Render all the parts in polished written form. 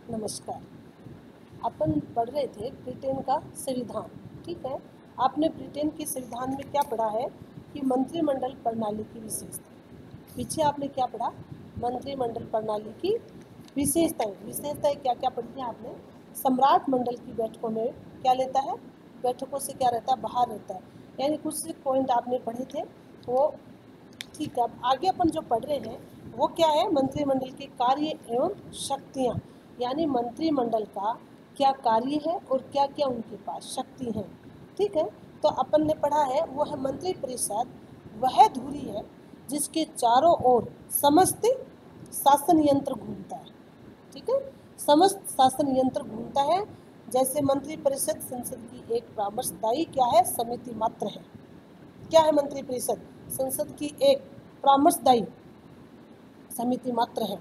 नमस्कार। अपन पढ़ रहे थे ब्रिटेन का संविधान। ठीक है, आपने ब्रिटेन के संविधान में क्या पढ़ा है कि मंत्रिमंडल प्रणाली की विशेषता। पीछे आपने क्या पढ़ा? मंत्रिमंडल प्रणाली की विशेषताएं क्या क्या पढ़ी है आपने? सम्राट मंडल की बैठकों में क्या लेता है? बैठकों से क्या रहता है? बाहर रहता है। यानी कुछ पॉइंट आपने पढ़े थे वो। ठीक है, अब आगे अपन जो पढ़ रहे हैं वो क्या है? मंत्रिमंडल के कार्य एवं शक्तियाँ, यानी मंत्रिमंडल का क्या कार्य है और क्या क्या उनके पास शक्ति है। ठीक है, तो अपन ने पढ़ा है वो है मंत्री परिषद वह धुरी है जिसके चारों ओर समस्त शासन यंत्र घूमता है। ठीक है, समस्त शासन यंत्र घूमता है। जैसे मंत्री परिषद संसद की एक परामर्शदायी क्या है? समिति मात्र है। क्या है मंत्री परिषद? संसद की एक परामर्शदायी समिति मात्र है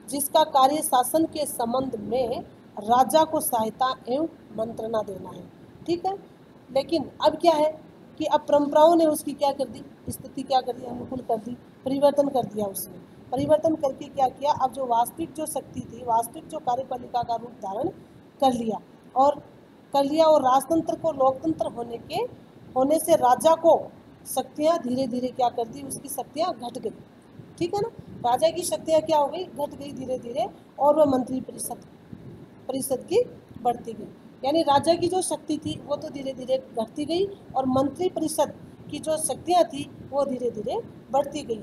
जिसका कार्य शासन के संबंध में राजा को सहायता एवं मंत्रणा देना है। ठीक है, लेकिन अब क्या है कि अब परंपराओं ने उसकी क्या कर दी? स्थिति क्या कर दी? अनुकूल कर दी, परिवर्तन कर दिया। उसने परिवर्तन करके क्या किया? अब जो वास्तविक जो शक्ति थी, वास्तविक जो कार्यपालिका का रूप धारण कर लिया और राजतंत्र को लोकतंत्र होने से राजा को शक्तियाँ धीरे धीरे क्या कर दी? उसकी शक्तियाँ घट गई। ठीक है ना, राजा की शक्तियाँ क्या हो गई? घट गई धीरे धीरे, और वह मंत्री परिषद की बढ़ती गई। यानी राजा की जो शक्ति थी वो तो धीरे धीरे घटती गई और मंत्री परिषद की जो शक्तियाँ थी वो धीरे धीरे बढ़ती गई।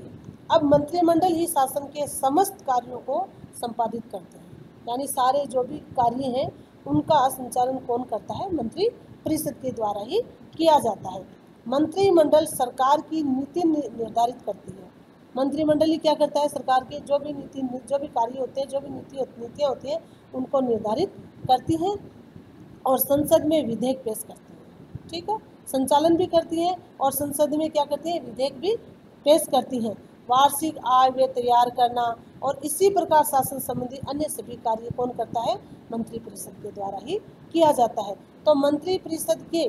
अब मंत्रिमंडल ही शासन के समस्त कार्यों को संपादित करते हैं, यानी सारे जो भी कार्य हैं उनका संचालन कौन करता है? मंत्री परिषद के द्वारा ही किया जाता है। मंत्रिमंडल सरकार की नीति निर्धारित करती है। मंत्रिमंडल ही क्या करता है? सरकार के जो भी कार्य होते हैं, जो भी नीतियाँ होती हैं उनको निर्धारित करती हैं और संसद में विधेयक पेश करती है। ठीक है, संचालन भी करती है और संसद में क्या करती है? विधेयक भी पेश करती हैं। वार्षिक आय व्यय तैयार करना और इसी प्रकार शासन संबंधी अन्य सभी कार्य कौन करता है? मंत्री परिषद के द्वारा ही किया जाता है। तो मंत्री परिषद के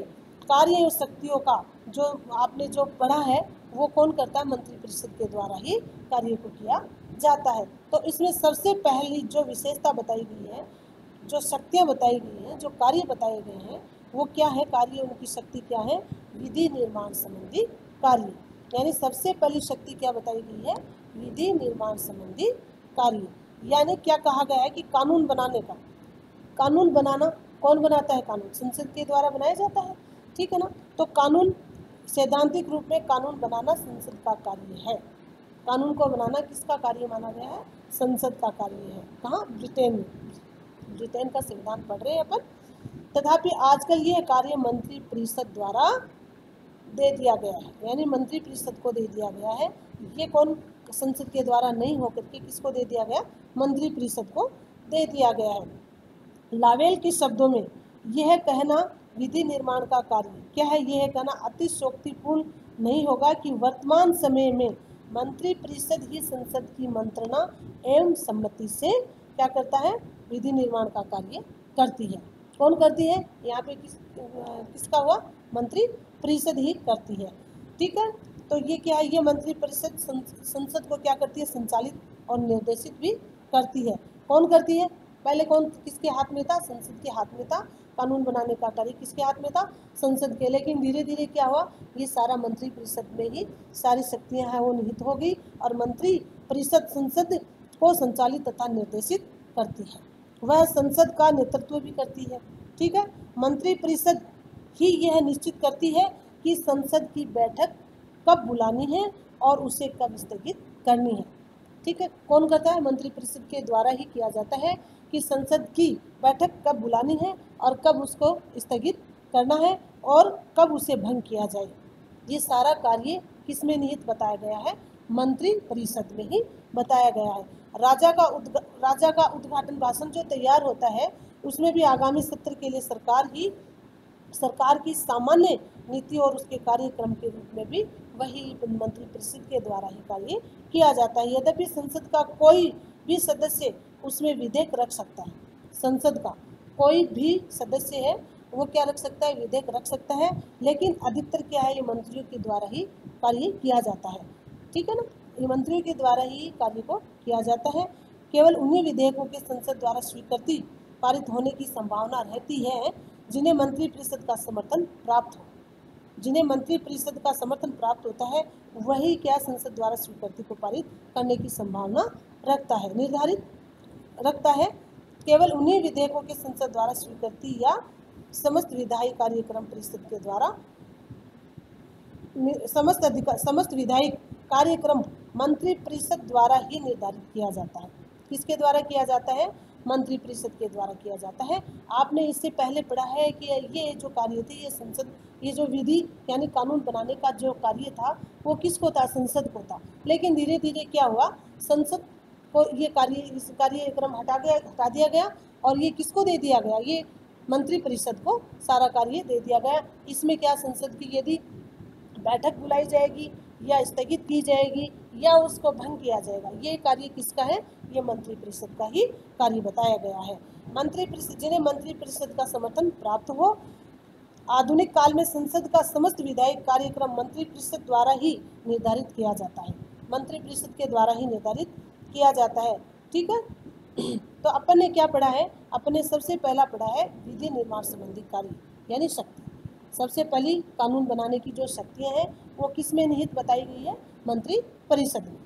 कार्य और शक्तियों का जो आपने जो पढ़ा है वो कौन करता है? मंत्री परिषद के द्वारा ही कार्य को किया जाता है। तो इसमें सबसे पहली जो विशेषता बताई गई है, जो शक्तियाँ बताई गई हैं, जो कार्य बताए गए हैं वो क्या है? कार्य उनकी शक्ति क्या है? विधि निर्माण संबंधी कार्य। यानी सबसे पहली शक्ति क्या बताई गई है? विधि निर्माण संबंधी कार्य। यानी क्या कहा गया है कि कानून बनाने का, कानून बनाना कौन बनाता है? कानून संसद के द्वारा बनाया जाता है। ठीक है ना, तो कानून सैद्धांतिक रूप में कानून बनाना संसद का कार्य है। कानून को बनाना किसका कार्य माना गया है? संसद का कार्य है। कहाँ? ब्रिटेन में। ब्रिटेन का संविधान पढ़ रहे हैं अपन। तथापि आजकल ये कार्य मंत्री परिषद द्वारा दे दिया गया है, यानी मंत्री परिषद को दे दिया गया है। ये कौन? संसद के द्वारा नहीं होकर के किसको दे दिया गया? मंत्री परिषद को दे दिया गया है। लावेल के शब्दों में यह कहना विधि निर्माण का कार्य क्या है? यह कहना अतिशयोक्तिपूर्ण नहीं होगा कि वर्तमान समय में मंत्री परिषद ही संसद की मंत्रणा एवं सम्मति से क्या करता है? विधि निर्माण का कार्य करती है। कौन करती है? यहाँ पे किसका हुआ? मंत्री परिषद ही करती है। ठीक है, तो ये क्या है? ये मंत्री परिषद संसद को क्या करती है? संचालित और निर्देशित भी करती है। कौन करती है? पहले कौन किसके हाथ में था? संसद के हाथ में था। कानून बनाने का कार्य किसके हाथ में था? संसद के। लेकिन धीरे धीरे क्या हुआ? ये सारा मंत्री परिषद में ही सारी शक्तियां हैं वो निहित हो गई और मंत्री परिषद संसद को संचालित तथा निर्देशित करती है। वह संसद का नेतृत्व भी करती है। ठीक है, मंत्री परिषद ही यह निश्चित करती है कि संसद की बैठक कब बुलानी है और उसे कब स्थगित करनी है। ठीक है, कौन करता है? मंत्री परिषद के द्वारा ही किया जाता है कि संसद की बैठक कब बुलानी है और कब उसको स्थगित करना है और कब उसे भंग किया जाए। ये सारा कार्य किसमें निहित बताया गया है? मंत्री परिषद में ही बताया गया है। राजा का उद्घाटन भाषण जो तैयार होता है उसमें भी आगामी सत्र के लिए सरकार की सामान्य नीति और उसके कार्यक्रम के रूप में भी वही मंत्री परिषद के द्वारा ही कार्य किया जाता है। यद्यपि संसद का कोई भी सदस्य उसमें विधेयक रख सकता है। संसद का कोई भी सदस्य है वो क्या रख सकता है? विधेयक रख सकता है, लेकिन अधिकतर क्या है? ये मंत्रियों के द्वारा ही कार्य किया जाता है। ठीक है ना, ये मंत्रियों के द्वारा ही कार्य को किया जाता है। केवल उन्हीं विधेयकों के संसद द्वारा स्वीकृति पारित होने की संभावना रहती है जिन्हें मंत्रिपरिषद का समर्थन प्राप्त हो। जिन्हें मंत्रिपरिषद का समर्थन प्राप्त होता है वही क्या संसद द्वारा स्वीकृति को पारित करने की संभावना रखता है, निर्धारित रखता है। केवल उन्हीं विधेयकों के संसद द्वारा स्वीकृति या समस्त विधायी कार्यक्रम परिषद के द्वारा समस्त विधायी कार्यक्रम मंत्रिपरिषद द्वारा ही निर्धारित किया जाता है। किसके द्वारा किया जाता है? मंत्रिपरिषद के द्वारा किया जाता है। आपने इससे पहले पढ़ा है कि ये जो कार्य थे, ये संसद, ये जो विधि यानी कानून बनाने का जो कार्य था वो किसको था? संसद को था। लेकिन धीरे धीरे क्या हुआ, संसद को ये कार्यक्रम हटा दिया गया और ये किसको दे दिया गया? ये मंत्रिपरिषद को सारा कार्य दे दिया गया। इसमें क्या संसद की यदि बैठक बुलाई जाएगी या स्थगित की जाएगी या उसको भंग किया जाएगा, ये कार्य किसका है? ये मंत्रिपरिषद का ही कार्य बताया गया है। मंत्रिपरिषद, जिन्हें मंत्रिपरिषद का समर्थन प्राप्त हो। आधुनिक काल में संसद का समस्त विधायी कार्यक्रम मंत्रिपरिषद द्वारा ही निर्धारित किया जाता है। मंत्रिपरिषद के द्वारा ही निर्धारित किया जाता है। ठीक है, तो अपन ने क्या पढ़ा है? अपन ने सबसे पहला पढ़ा है विधि निर्माण संबंधी कार्य यानी शक्ति। सबसे पहली कानून बनाने की जो शक्तियाँ हैं वो किस में निहित बताई गई है? मंत्रिपरिषद में।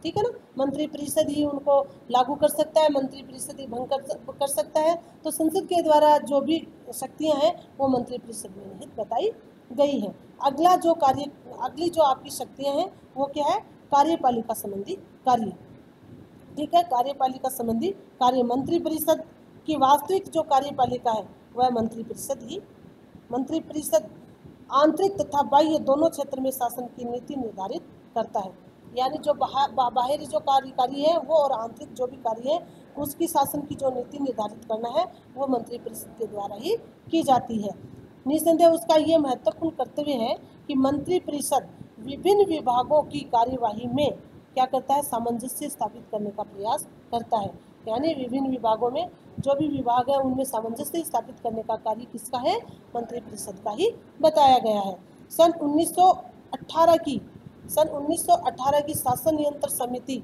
ठीक है ना, मंत्रिपरिषद ही उनको लागू कर सकता है, मंत्रिपरिषद ही भंग कर सकता है। तो संसद के द्वारा जो भी शक्तियां हैं वो मंत्रिपरिषद में निहित बताई गई है। अगली जो आपकी शक्तियां हैं वो क्या है? कार्यपालिका संबंधी कार्य। ठीक है, कार्यपालिका संबंधी कार्य। मंत्रिपरिषद की वास्तविक जो कार्यपालिका है वह मंत्रिपरिषद आंतरिक तथा बाह्य दोनों क्षेत्र में शासन की नीति निर्धारित करता है। यानी जो बाहरी जो कार्य है वो और आंतरिक जो भी कार्य है उसकी शासन की जो नीति निर्धारित करना है वो मंत्रिपरिषद के द्वारा ही की जाती है। निस्संदेह उसका ये महत्वपूर्ण कर्तव्य है कि मंत्रिपरिषद विभिन्न विभागों की कार्यवाही में क्या करता है? सामंजस्य स्थापित करने का प्रयास करता है। यानी विभिन्न विभागों में जो भी विभाग है उनमें सामंजस्य स्थापित करने का कार्य किसका है? मंत्रिपरिषद का ही बताया गया है। सन 1918 की शासन नियंत्रण समिति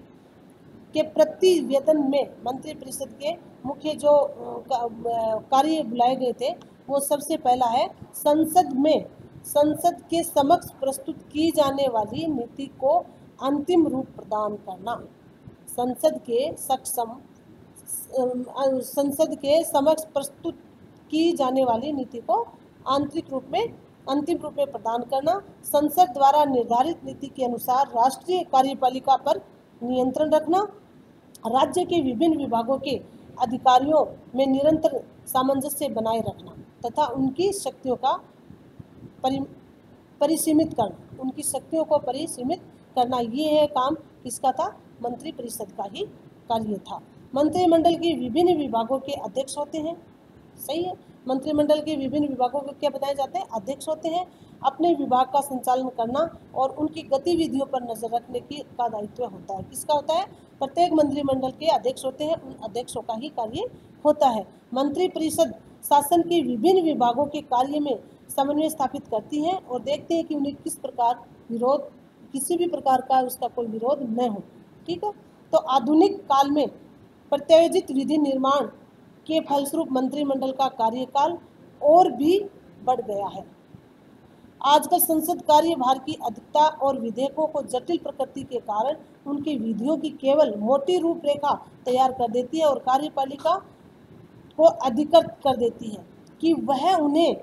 के प्रतिवेदन में मंत्रिपरिषद के मुख्य जो कार्य बुलाए गए थे वो सबसे पहला है संसद के समक्ष प्रस्तुत की जाने वाली नीति को अंतिम रूप प्रदान करना। संसद के समक्ष प्रस्तुत की जाने वाली नीति को अंतिम रूप में प्रदान करना। संसद द्वारा निर्धारित नीति के अनुसार राष्ट्रीय कार्यपालिका पर नियंत्रण रखना। राज्य के विभिन्न विभागों के अधिकारियों में निरंतर सामंजस्य बनाए रखना तथा उनकी शक्तियों को परिसीमित करना। ये है काम किसका था? मंत्रिपरिषद का ही कार्य था। मंत्रिमंडल के विभिन्न विभागों के अध्यक्ष होते हैं। सही है, मंत्रिमंडल के विभिन्न विभागों को क्या बताए जाते हैं? अध्यक्ष होते हैं। अपने विभाग का संचालन करना और उनकी गतिविधियों पर नजर रखने का दायित्व होता है। किसका होता है? प्रत्येक मंत्रिमंडल के अध्यक्ष होते हैं, उन अध्यक्षों का ही कार्य होता है। मंत्रिपरिषद शासन के विभिन्न विभागों के कार्य में समन्वय स्थापित करती है और देखते हैं कि उन्हें किसी भी प्रकार का उसका कोई विरोध न हो। ठीक है, तो आधुनिक काल में प्रत्यायोजित विधि निर्माण के फलस्वरूप मंत्रिमंडल का कार्यकाल और भी बढ़ गया है। आजकल संसद कार्यभार की अधिकता और विधेयकों को जटिल प्रकृति के कारण उनकी विधियों की केवल मोटी रूपरेखा तैयार कर देती है और कार्यपालिका को अधिकृत कर देती है कि वह उन्हें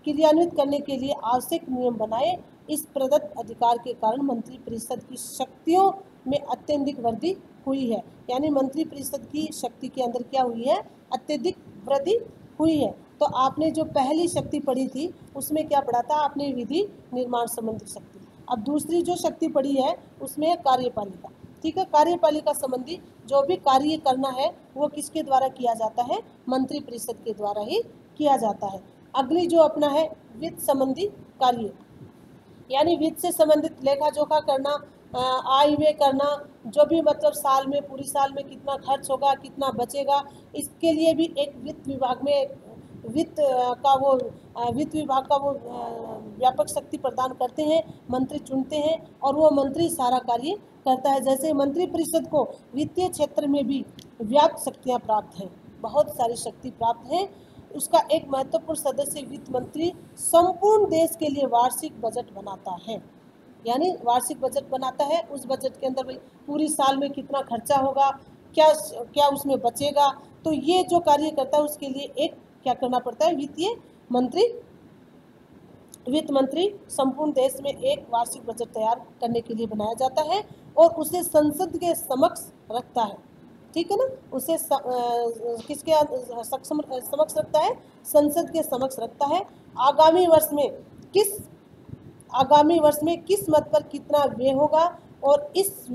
क्रियान्वित करने के लिए आवश्यक नियम बनाए। इस प्रदत्त अधिकार के कारण मंत्रिपरिषद की शक्तियों में अत्यधिक वृद्धि हुई है। यानी मंत्रिपरिषद की शक्ति के अंदर क्या हुई है? अत्यधिक वृद्धि हुई है। तो आपने जो पहली शक्ति पढ़ी थी उसमें क्या पढ़ा था? आपने विधि निर्माण संबंधी शक्ति। अब दूसरी जो शक्ति पढ़ी है उसमें है कार्यपालिका। ठीक है, कार्यपालिका संबंधी जो भी कार्य करना है वो किसके द्वारा किया जाता है? मंत्रिपरिषद के द्वारा ही किया जाता है। अगली जो अपना है वित्त संबंधी कार्य, यानी वित्त से संबंधित लेखा जोखा करना, आय व्यय करना, जो भी मतलब साल में पूरी साल में कितना खर्च होगा, कितना बचेगा, इसके लिए भी एक वित्त विभाग का वो व्यापक शक्ति प्रदान करते हैं। मंत्री चुनते हैं और वो मंत्री सारा कार्य करता है। जैसे मंत्रिपरिषद को वित्तीय क्षेत्र में भी व्याप्त शक्तियाँ प्राप्त हैं, बहुत सारी शक्ति प्राप्त हैं। उसका एक महत्वपूर्ण सदस्य वित्त मंत्री संपूर्ण देश के लिए वार्षिक बजट बनाता है, यानी वार्षिक बजट बनाता है। उस बजट के अंदर भाई पूरी साल में कितना खर्चा होगा, क्या क्या उसमें बचेगा, तो ये जो कार्य करता है उसके लिए एक क्या करना पड़ता है, वित्त मंत्री संपूर्ण देश में एक वार्षिक बजट तैयार करने के लिए बनाया जाता है और उसे संसद के समक्ष रखता है, ठीक है ना। उसे किसके समक्ष रखता है, संसद के समक्ष रखता है। आगामी वर्ष में किस मद पर कितना व्यय होगा और इस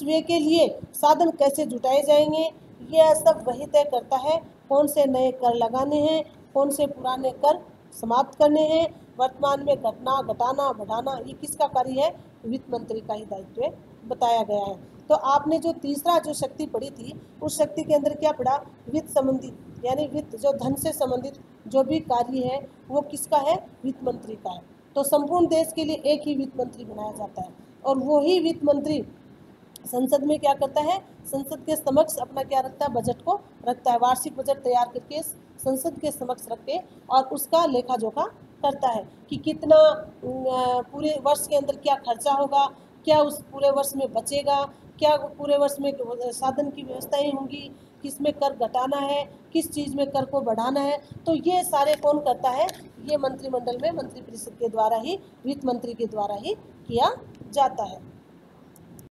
व्यय के लिए साधन कैसे जुटाए जाएंगे, यह सब वही तय करता है। कौन से नए कर लगाने हैं, कौन से पुराने कर समाप्त करने हैं, वर्तमान में घटना घटाना बढ़ाना, ये किसका कार्य है, वित्त मंत्री का ही दायित्व बताया गया है। तो आपने जो तीसरा जो शक्ति पढ़ी थी, उस शक्ति के अंदर क्या पढ़ा, वित्त संबंधी, यानी वित्त जो धन से संबंधित जो भी कार्य है वो किसका है, वित्त मंत्री का है। तो संपूर्ण देश के लिए एक ही वित्त मंत्री बनाया जाता है और वो ही वित्त मंत्री संसद में क्या करता है, संसद के समक्ष अपना क्या रखता है, बजट को रखता है। वार्षिक बजट तैयार करके संसद के समक्ष रख के और उसका लेखा जोखा करता है कि कितना पूरे वर्ष के अंदर क्या खर्चा होगा, क्या उस पूरे वर्ष में बचेगा, क्या पूरे वर्ष में साधन की व्यवस्थाएं होंगी, किस में कर घटाना है, किस चीज़ में कर को बढ़ाना है। तो ये सारे कौन करता है, ये मंत्रिमंडल में मंत्रिपरिषद के द्वारा ही, वित्त मंत्री के द्वारा ही किया जाता है।